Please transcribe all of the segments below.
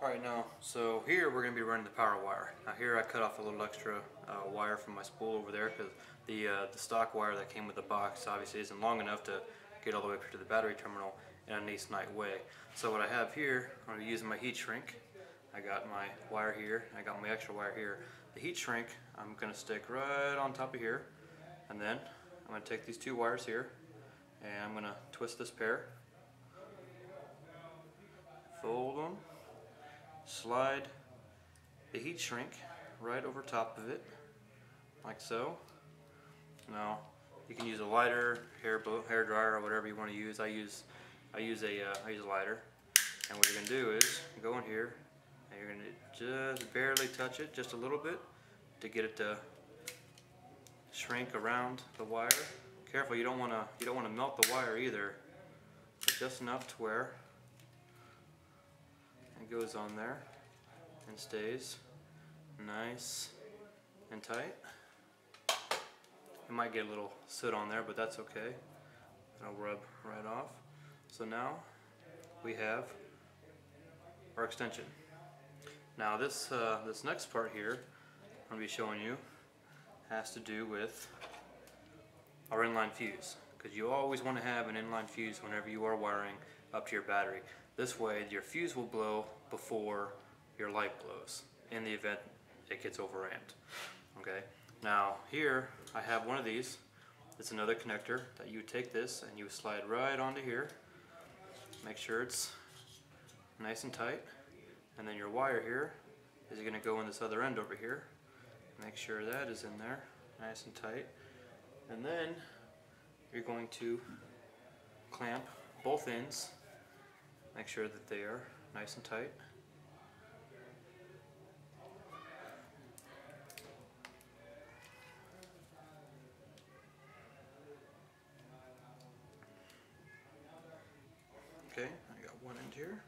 Alright, now, so here we're going to be running the power wire. Now here I cut off a little extra wire from my spool over there because the stock wire that came with the box obviously isn't long enough to get all the way up to the battery terminal in a nice way. So what I have here, I'm going to be using my heat shrink. I got my wire here, I got my extra wire here. The heat shrink I'm going to stick right on top of here, and then I'm going to take these two wires here and I'm going to twist this pair, fold them, slide the heat shrink right over top of it, like so. Now you can use a lighter, hair dryer, or whatever you want to use. I use a lighter, and what you're going to do is go in here and you're going to just barely touch it, just a little bit, to get it to shrink around the wire. Careful, you don't want to melt the wire either, but just enough to where it goes on there and stays nice and tight. It might get a little soot on there, but that's okay. It'll rub right off. So now we have our extension. Now this next part here I'm going to be showing you has to do with our inline fuse, because you always want to have an inline fuse whenever you are wiring up to your battery. This way your fuse will blow before your light blows in the event it gets overamped. Okay, now here I have one of these. It's another connector that you take this and you slide right onto here. Make sure it's nice and tight, and then your wire here is going to go in this other end over here. Make sure that is in there nice and tight, and then you're going to clamp both ends. Make sure that they are nice and tight. Okay, I got one end here.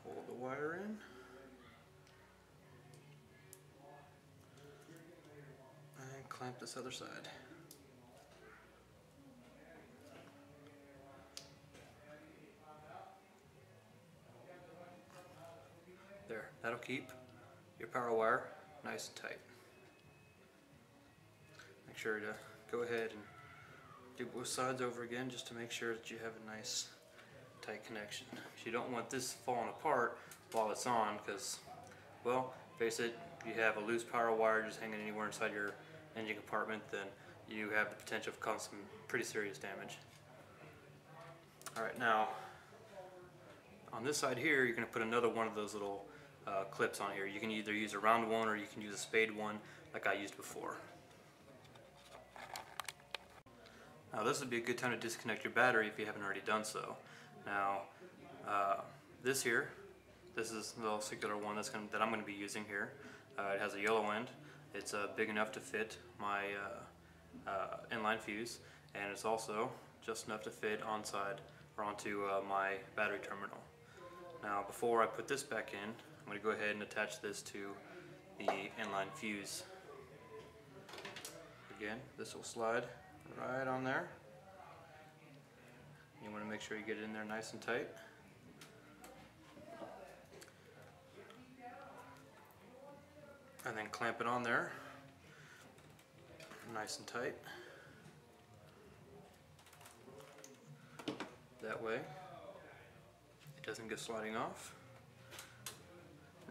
Hold the wire in. And clamp this other side. There, that'll keep your power wire nice and tight. Make sure to go ahead and do both sides over again just to make sure that you have a nice tight connection. You don't want this falling apart while it's on, because, well, face it, if you have a loose power wire just hanging anywhere inside your engine compartment, then you have the potential of causing some pretty serious damage. Alright, now on this side here you're going to put another one of those little clips on here. You can either use a round one or you can use a spade one like I used before. Now this would be a good time to disconnect your battery if you haven't already done so. Now this is the little circular one that I'm going to be using here. It has a yellow end. It's big enough to fit my inline fuse, and it's also just enough to fit onto my battery terminal. Now before I put this back in, I'm going to go ahead and attach this to the inline fuse. Again, this will slide right on there. You want to make sure you get it in there nice and tight. And then clamp it on there nice and tight. That way it doesn't get sliding off.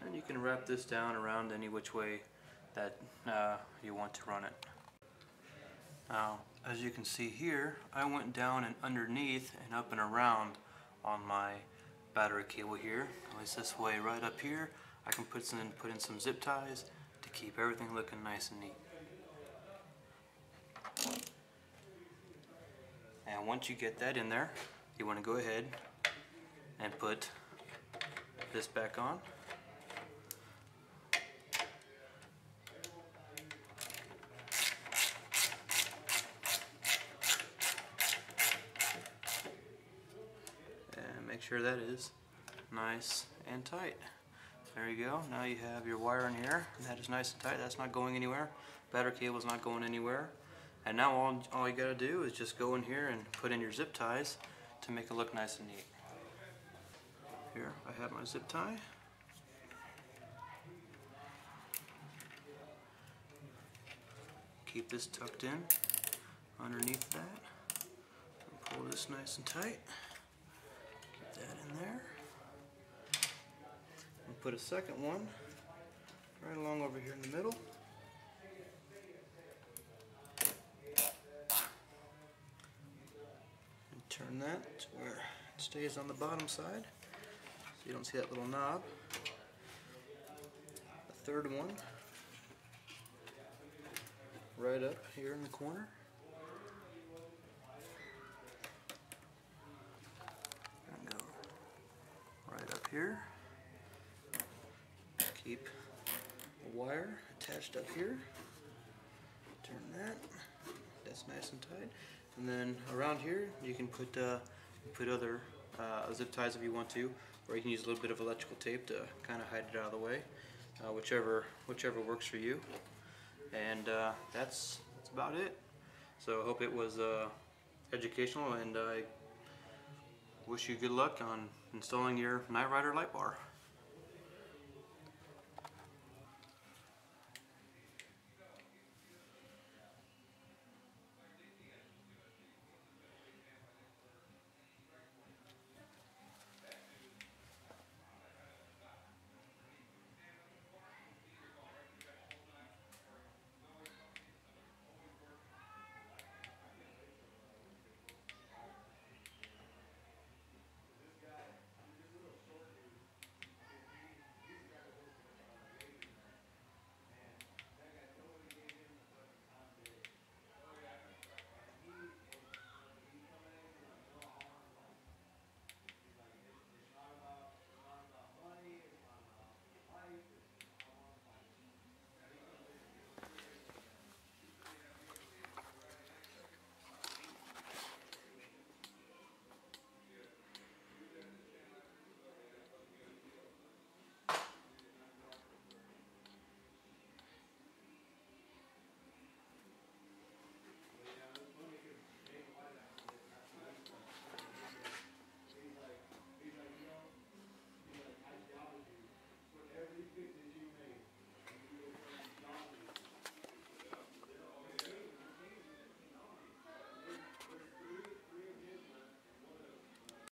And you can wrap this down around any which way that you want to run it. Now, as you can see here, I went down and underneath and up and around on my battery cable here. At least this way, right up here, I can put in some zip ties to keep everything looking nice and neat. And once you get that in there, you want to go ahead and put this back on. Make sure that is nice and tight. There you go. Now you have your wire in here. That is nice and tight. That's not going anywhere. Battery cable is not going anywhere. And now all you got to do is just go in here and put in your zip ties to make it look nice and neat. Here I have my zip tie. Keep this tucked in underneath that. Pull this nice and tight. Keep that in there. And put a second one right along over here in the middle. And turn that to where it stays on the bottom side, so you don't see that little knob. A third one right up here in the corner. And go right up here. Keep a wire attached up here. Turn that. That's nice and tight. And then around here you can put other zip ties if you want to, or you can use a little bit of electrical tape to kind of hide it out of the way. Whichever works for you. And that's about it. So I hope it was educational, and I wish you good luck on installing your Night Rider light bar.